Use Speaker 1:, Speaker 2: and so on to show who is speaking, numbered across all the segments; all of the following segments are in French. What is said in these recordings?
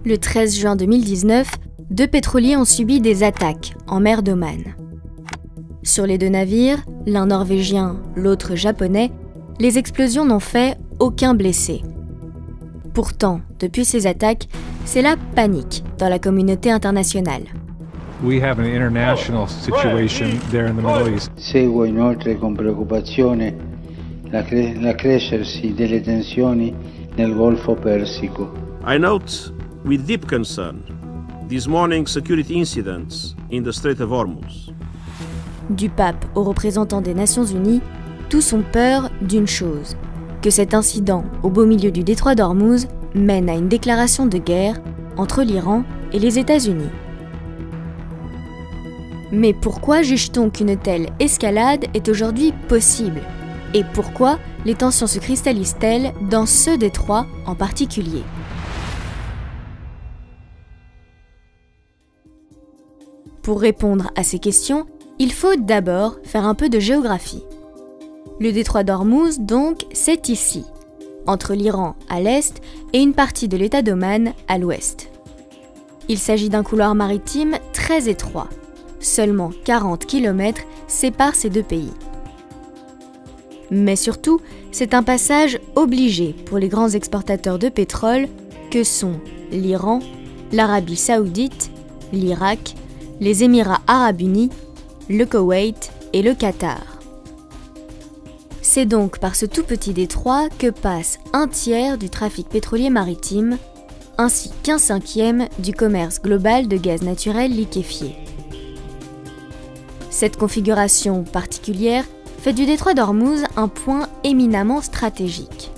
Speaker 1: Le 13 juin 2019, 2 pétroliers ont subi des attaques en mer d'Oman. Sur les 2 navires, l'un norvégien, l'autre japonais, les explosions n'ont fait aucun blessé. Pourtant, depuis ces attaques, c'est la panique dans la communauté internationale.
Speaker 2: We have an international situation there in the Middle East.
Speaker 3: Seguo inoltre con preoccupazione la crescersi delle tensioni nel Golfo Persico.
Speaker 4: I note with deep concern this morning's security incidents in the Strait of Hormuz.
Speaker 1: Du pape aux représentants des Nations Unies, tous ont peur d'une chose, que cet incident au beau milieu du détroit d'Ormuz mène à une déclaration de guerre entre l'Iran et les États-Unis. Mais pourquoi juge-t-on qu'une telle escalade est aujourd'hui possible? Et pourquoi les tensions se cristallisent-elles dans ce détroit en particulier? Pour répondre à ces questions, il faut d'abord faire un peu de géographie. Le détroit d'Ormuz, donc, c'est ici, entre l'Iran à l'est et une partie de l'État d'Oman à l'ouest. Il s'agit d'un couloir maritime très étroit. Seulement 40 km séparent ces 2 pays. Mais surtout, c'est un passage obligé pour les grands exportateurs de pétrole que sont l'Iran, l'Arabie Saoudite, l'Irak, les Émirats Arabes Unis, le Koweït et le Qatar. C'est donc par ce tout petit détroit que passe un tiers du trafic pétrolier maritime, ainsi qu'un cinquième du commerce global de gaz naturel liquéfié. Cette configuration particulière fait du détroit d'Ormuz un point éminemment stratégique,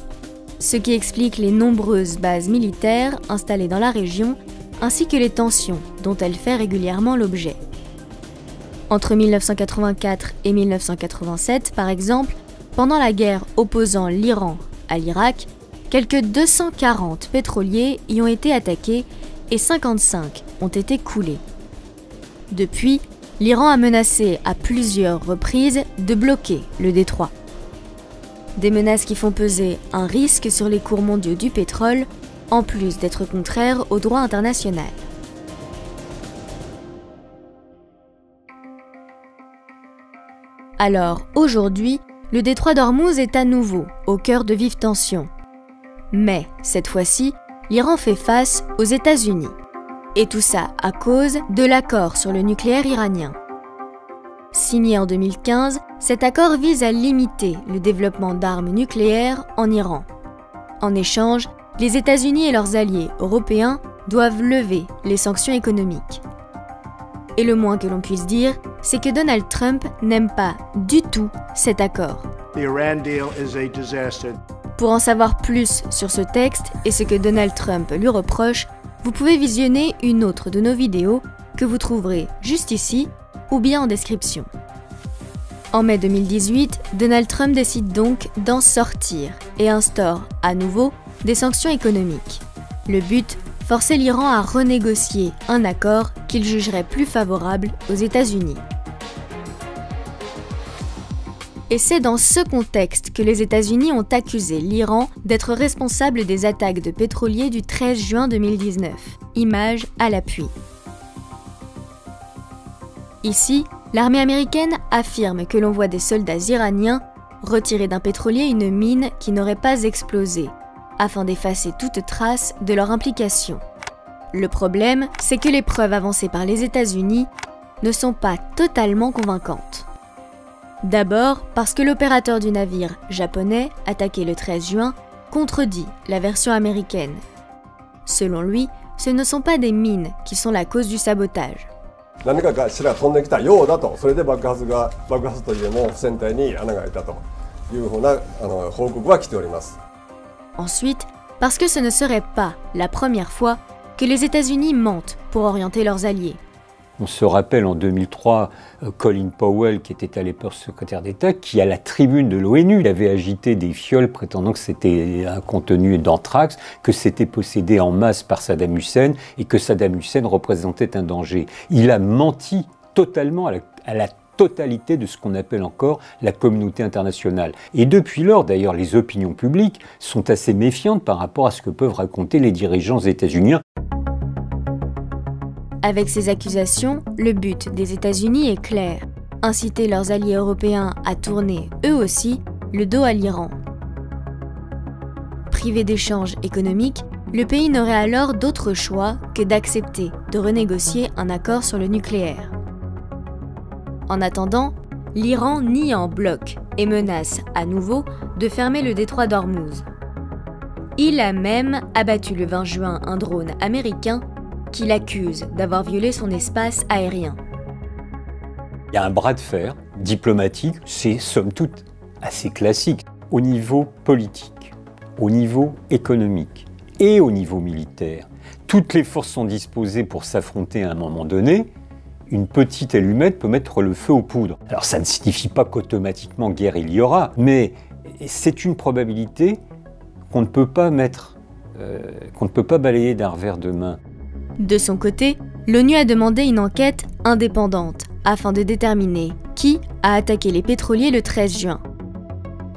Speaker 1: ce qui explique les nombreuses bases militaires installées dans la région ainsi que les tensions dont elle fait régulièrement l'objet. Entre 1984 et 1987, par exemple, pendant la guerre opposant l'Iran à l'Irak, quelques 240 pétroliers y ont été attaqués et 55 ont été coulés. Depuis, l'Iran a menacé à plusieurs reprises de bloquer le détroit. Des menaces qui font peser un risque sur les cours mondiaux du pétrole, en plus d'être contraires au droit international. Alors, aujourd'hui, le détroit d'Ormuz est à nouveau au cœur de vives tensions. Mais, cette fois-ci, l'Iran fait face aux États-Unis. Et tout ça à cause de l'accord sur le nucléaire iranien. Signé en 2015, cet accord vise à limiter le développement d'armes nucléaires en Iran. En échange, les États-Unis et leurs alliés européens doivent lever les sanctions économiques. Et le moins que l'on puisse dire, c'est que Donald Trump n'aime pas du tout cet accord. Pour en savoir plus sur ce texte et ce que Donald Trump lui reproche, vous pouvez visionner une autre de nos vidéos que vous trouverez juste ici ou bien en description. En mai 2018, Donald Trump décide donc d'en sortir et instaure à nouveau des sanctions économiques. Le but, forcer l'Iran à renégocier un accord qu'il jugerait plus favorable aux États-Unis. Et c'est dans ce contexte que les États-Unis ont accusé l'Iran d'être responsable des attaques de pétroliers du 13 juin 2019. Images à l'appui. Ici, l'armée américaine affirme que l'on voit des soldats iraniens retirer d'un pétrolier une mine qui n'aurait pas explosé, afin d'effacer toute trace de leur implication. Le problème, c'est que les preuves avancées par les États-Unis ne sont pas totalement convaincantes. D'abord parce que l'opérateur du navire japonais, attaqué le 13 juin, contredit la version américaine. Selon lui, ce ne sont pas des mines qui sont la cause du sabotage. Ensuite, parce que ce ne serait pas la première fois que les États-Unis mentent pour orienter leurs alliés.
Speaker 5: On se rappelle en 2003, Colin Powell, qui était à l'époque secrétaire d'État, qui à la tribune de l'ONU avait agité des fioles prétendant que c'était un contenu d'anthrax, que c'était possédé en masse par Saddam Hussein et que Saddam Hussein représentait un danger. Il a menti totalement à la totalité de ce qu'on appelle encore la communauté internationale. Et depuis lors, d'ailleurs, les opinions publiques sont assez méfiantes par rapport à ce que peuvent raconter les dirigeants états-uniens.
Speaker 1: Avec ces accusations, le but des États-Unis est clair, inciter leurs alliés européens à tourner, eux aussi, le dos à l'Iran. Privé d'échanges économiques, le pays n'aurait alors d'autre choix que d'accepter de renégocier un accord sur le nucléaire. En attendant, l'Iran nie en bloc et menace à nouveau de fermer le détroit d'Ormuz. Il a même abattu le 20 juin un drone américain qui l'accuse d'avoir violé son espace aérien.
Speaker 5: Il y a un bras de fer diplomatique, c'est somme toute assez classique, au niveau politique, au niveau économique et au niveau militaire. Toutes les forces sont disposées pour s'affronter à un moment donné. Une petite allumette peut mettre le feu aux poudres. Alors ça ne signifie pas qu'automatiquement guerre il y aura, mais c'est une probabilité qu'on ne peut pas qu'on ne peut pas balayer d'un revers de main.
Speaker 1: De son côté, l'ONU a demandé une enquête indépendante afin de déterminer qui a attaqué les pétroliers le 13 juin,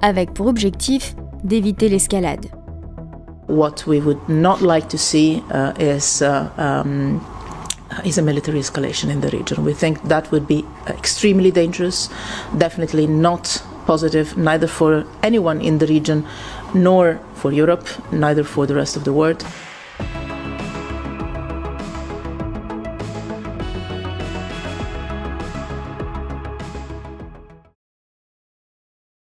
Speaker 1: avec pour objectif d'éviter l'escalade.
Speaker 6: What we would not like to see is a military escalation in the region. We think that would be extremely dangerous, definitely not positive, neither for anyone in the region, nor for Europe, neither for the rest of the world.